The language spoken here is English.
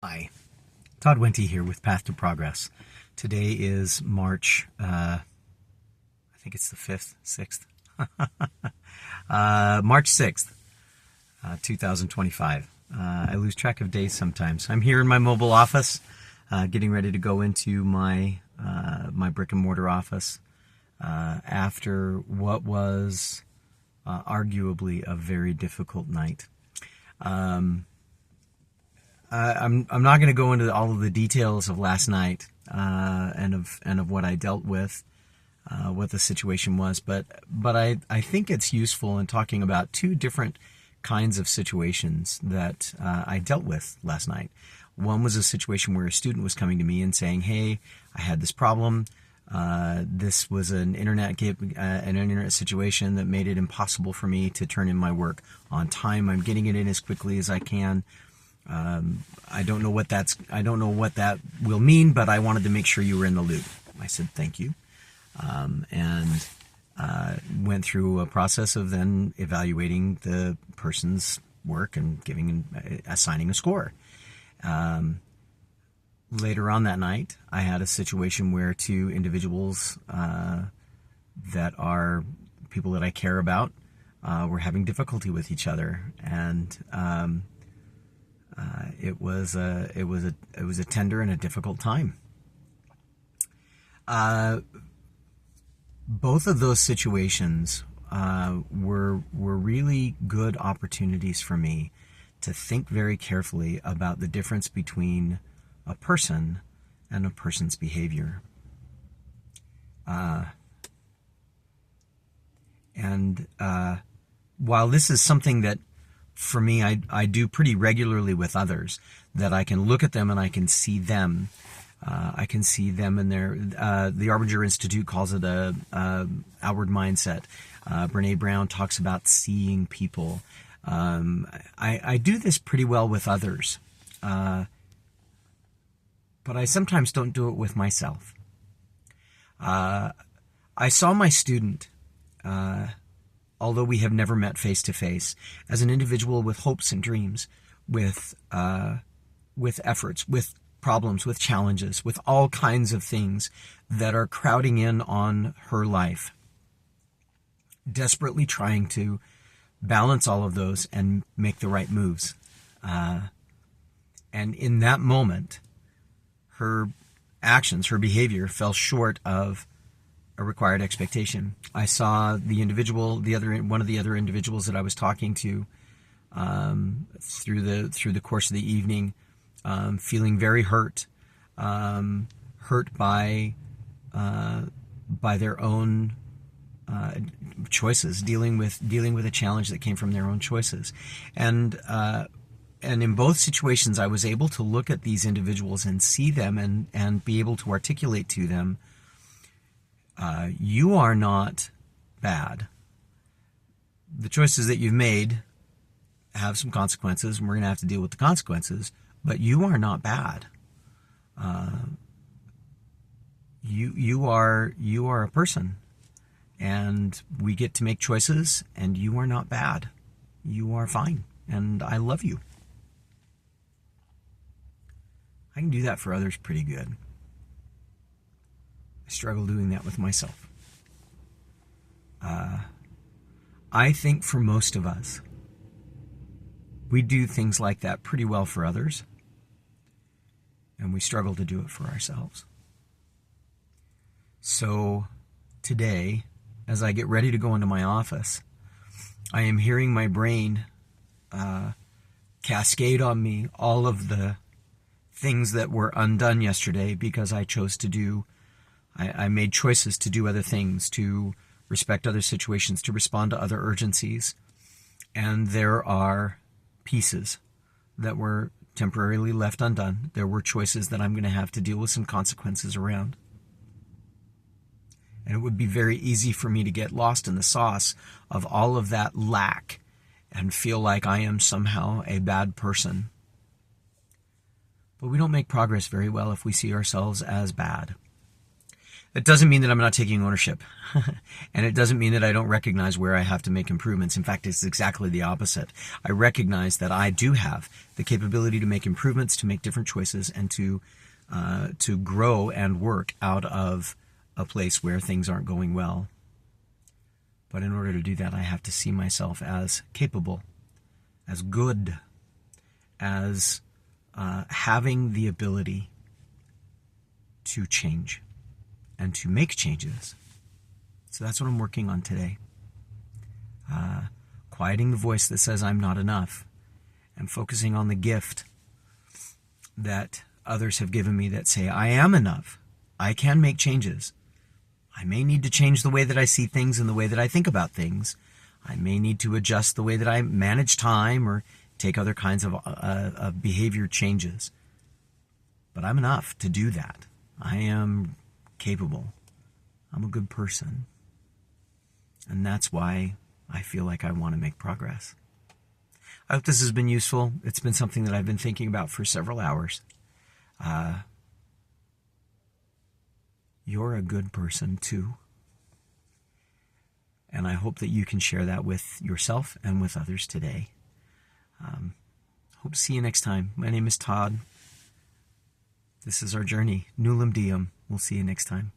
Hi, Todd Wente here with Path to Progress. Today is March, I think it's the 5th, 6th, March 6th, 2025. I lose track of days sometimes. I'm here in my mobile office, getting ready to go into my brick and mortar office after what was arguably a very difficult night. I'm not going to go into all of the details of last night and of what I dealt with, what the situation was, but I think it's useful in talking about two different kinds of situations that I dealt with last night. One was a situation where a student was coming to me and saying, "Hey, I had this problem. This was an internet situation that made it impossible for me to turn in my work on time. I'm getting it in as quickly as I can. I don't know what that will mean, but I wanted to make sure you were in the loop." I said, "Thank you." And went through a process of then evaluating the person's work and assigning a score. Later on that night, I had a situation where two individuals that are people that I care about were having difficulty with each other, and it was a tender and a difficult time. Both of those situations were really good opportunities for me to think very carefully about the difference between a person and a person's behavior. While this is something that for me, I do pretty regularly with others, that I can look at them and I can see them. I can see them in their, the Arbinger Institute calls it a outward mindset. Brene Brown talks about seeing people. I do this pretty well with others, but I sometimes don't do it with myself. I saw my student, although we have never met face to face, as an individual with hopes and dreams, with efforts, with problems, with challenges, with all kinds of things that are crowding in on her life, desperately trying to balance all of those and make the right moves. And in that moment, her actions, her behavior fell short of a required expectation. I saw the individual, one of the other individuals that I was talking to through the course of the evening, feeling very hurt by their own choices, dealing with a challenge that came from their own choices, and in both situations, I was able to look at these individuals and see them and be able to articulate to them, you are not bad. The choices that you've made have some consequences, and we're going to have to deal with the consequences, but you are not bad. You are a person, and we get to make choices, and you are not bad. You are fine, and I love you. I can do that for others pretty good. I struggle doing that with myself. I think for most of us, we do things like that pretty well for others, and we struggle to do it for ourselves. So today, as I get ready to go into my office, I am hearing my brain cascade on me all of the things that were undone yesterday because I chose to do, I made choices to do other things, to respect other situations, to respond to other urgencies. And there are pieces that were temporarily left undone. There were choices that I'm going to have to deal with some consequences around. And it would be very easy for me to get lost in the sauce of all of that lack and feel like I am somehow a bad person. But we don't make progress very well if we see ourselves as bad. It doesn't mean that I'm not taking ownership. And it doesn't mean that I don't recognize where I have to make improvements. In fact, it's exactly the opposite. I recognize that I do have the capability to make improvements, to make different choices, and to grow and work out of a place where things aren't going well. But in order to do that, I have to see myself as capable, as good, as having the ability to change and to make changes. So that's what I'm working on today. Quieting the voice that says I'm not enough and focusing on the gift that others have given me that say I am enough. I can make changes. I may need to change the way that I see things and the way that I think about things. I may need to adjust the way that I manage time or take other kinds of behavior changes. But I'm enough to do that. I am capable. I'm a good person. And that's why I feel like I want to make progress. I hope this has been useful. It's been something that I've been thinking about for several hours. You're a good person too. And I hope that you can share that with yourself and with others today. Hope to see you next time. My name is Todd. This is our journey. Nulum Diem. We'll see you next time.